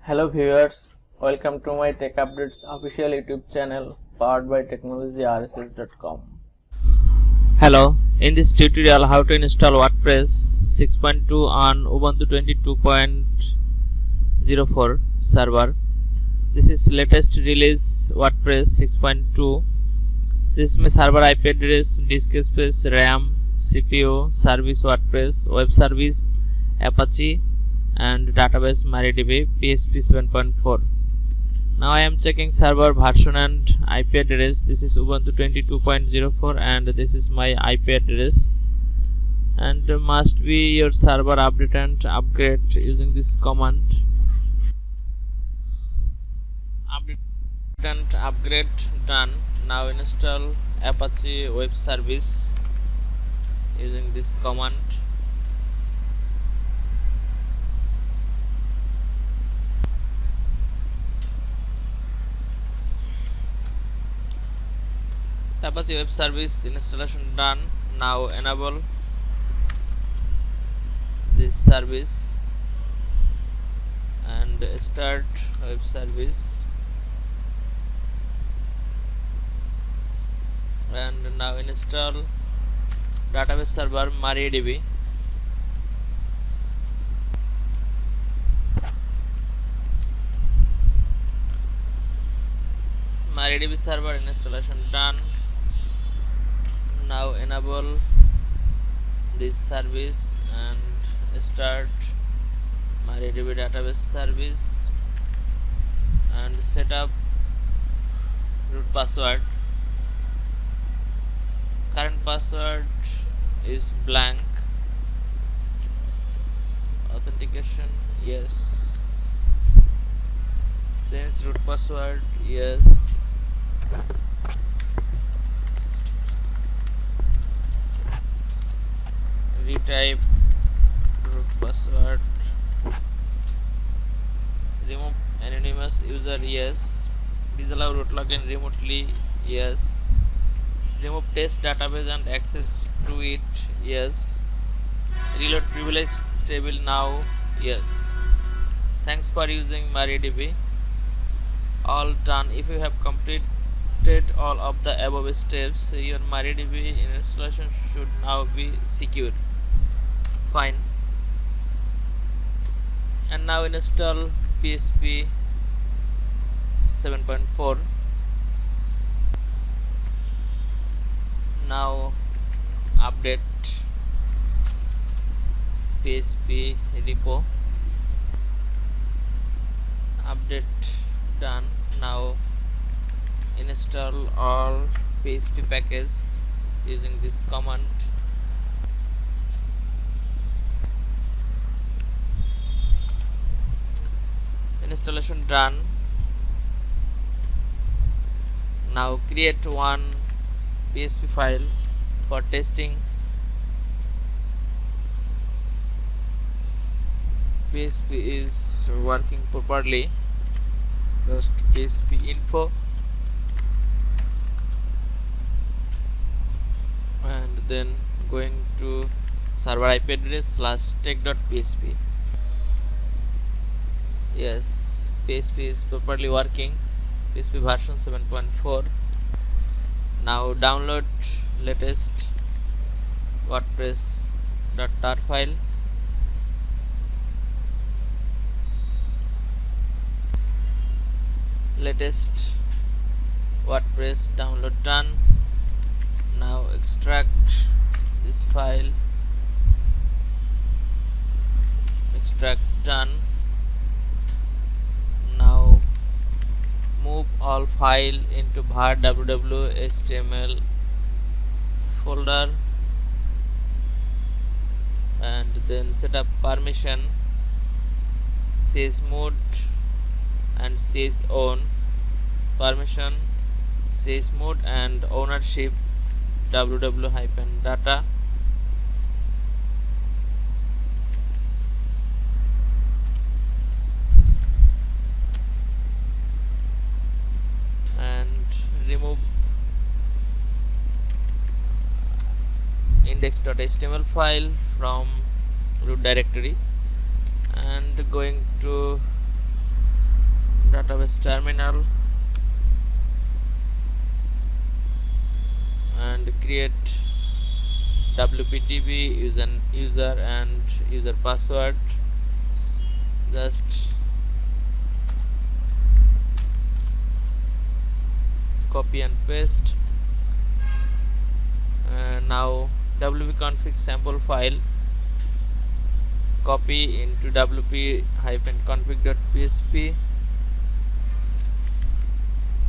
Hello viewers, welcome to my Tech Updates official YouTube channel powered by technologyrss.com. Hello, in this tutorial how to install WordPress 6.2 on Ubuntu 22.04 server. This is latest release WordPress 6.2. This is my server IP address, disk space, RAM, CPU, service WordPress, web service, Apache and database MariaDB PHP 7.4. Now I am checking server version and IP address. This is Ubuntu 22.04 and this is my IP address, and must be your server update and upgrade using this command. Update and upgrade done. Now install Apache web service using this command. Apache web service installation done. Now enable this service and start web service, and now install database server MariaDB. MariaDB server installation done. Now enable this service and start MariaDB database service and set up root password. Current password is blank. Authentication, yes. Change root password, yes. Retype root password. Remove anonymous user, yes. Disallow root login remotely, yes. Remove test database and access to it, yes. Reload privilege table now, yes. Thanks for using MariaDB. All done. If you have completed all of the above steps, your MariaDB installation should now be secure. Fine. And now install PHP 7.4. Now update PHP repo. Update done. Now install all PHP packages using this command. Installation done. Now create one PHP file for testing. PHP is working properly. Just PHP info and then going to server IP address /tech.php. Yes, PHP is properly working. PHP version 7.4. Now download latest WordPress.tar file. Latest WordPress download done. Now extract this file. Extract done. Now move all file into var www.html folder and then set up permission, sysmod and sysown. Permission, sysmod and ownership www-data. Remove index.html file from root directory and going to database terminal and create WPDB user and user password. Just copy and paste. Now wp-config sample file copy into wp-config.php.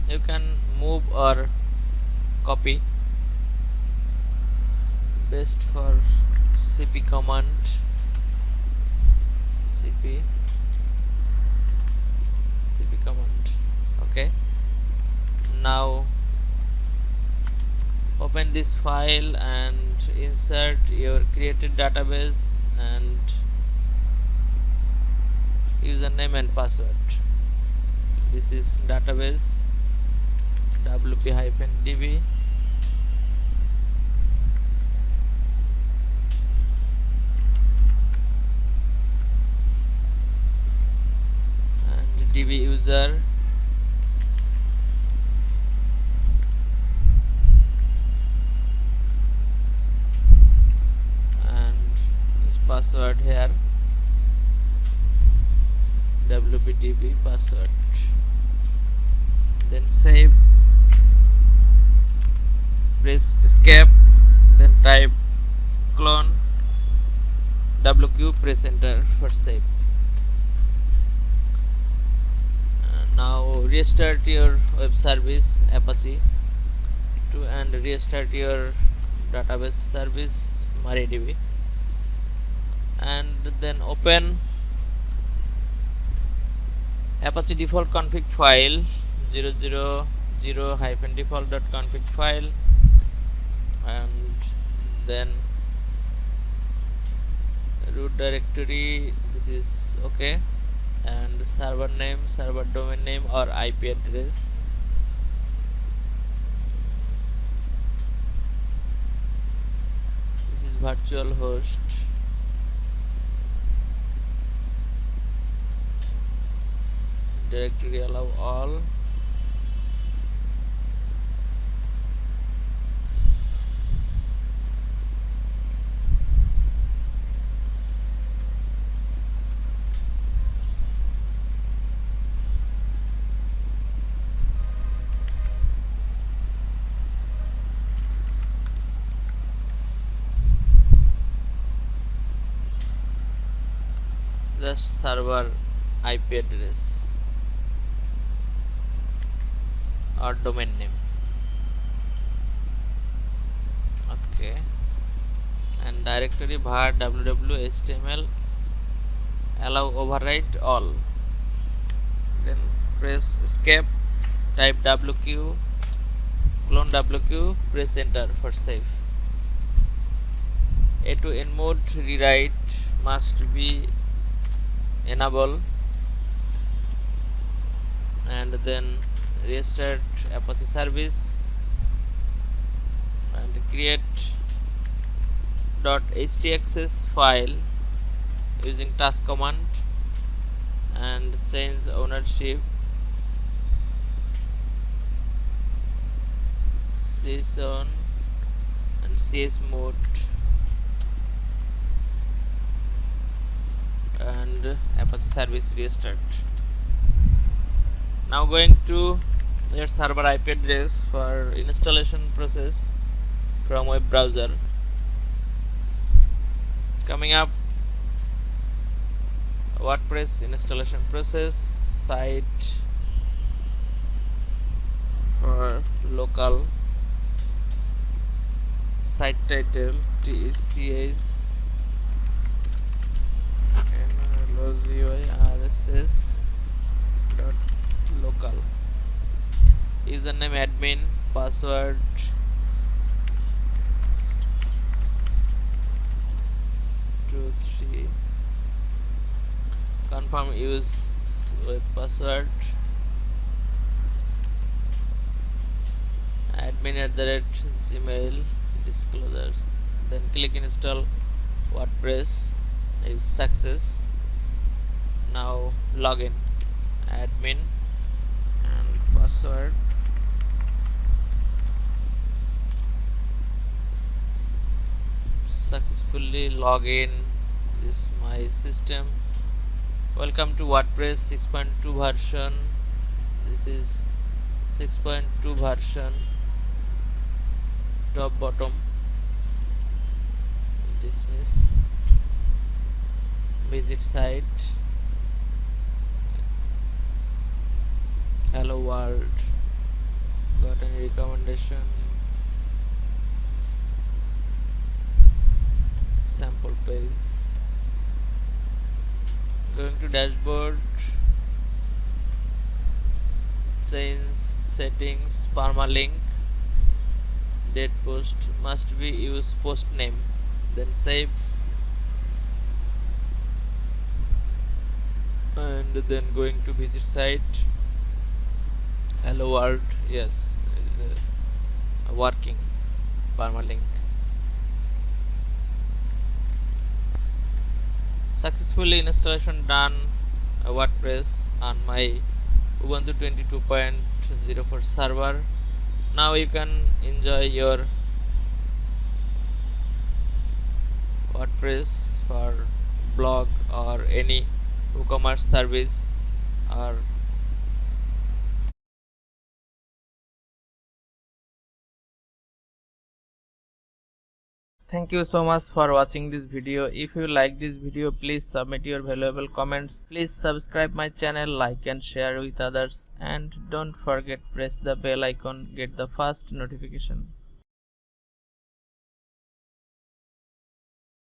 You can move or copy. Best for cp command, cp command. Okay, now open this file and insert your created database and username and password. This is database wp-db. and db user and this password here, wp-db password. Then save, press escape, then type clone wq, press enter for save. Now restart your web service Apache and restart your database service MariaDB, and then open Apache default config file 000-default.config file, and then root directory. This is okay, and server name, server domain name or IP address. This is virtual host. Directory allow all. Just server IP address or domain name. Okay, and directory var www html allow override all. Then press escape, type wq, clone wq, press enter for save. A to N mode rewrite must be enable, and then restart Apache service and create .htaccess file using task command and change ownership, session and cs mode, and Apache service restart. Now going to your server IP address for installation process from web browser. Coming up, WordPress installation process, site for local, site title TCS rss.local, username admin, password two three, confirm use web password, admin@gmail, disclosures. Then click install WordPress. Is success. Now login, admin password. Successfully log in. This is my system. Welcome to WordPress 6.2 version. This is 6.2 version. Top bottom. Dismiss. Visit site. Hello world. Got any recommendation? Sample page. Going to dashboard. Change settings. Permalink. Date post must be use post name. Then save. And then going to visit site. Hello world. Yes, it is working. Permalink. Successfully installation done WordPress on my Ubuntu 22.04 server. Now you can enjoy your WordPress for blog or any WooCommerce service or Thank you so much for watching this video. If you like this video, please submit your valuable comments. Please subscribe my channel, like and share with others, and don't forget press the bell icon, get the first notification.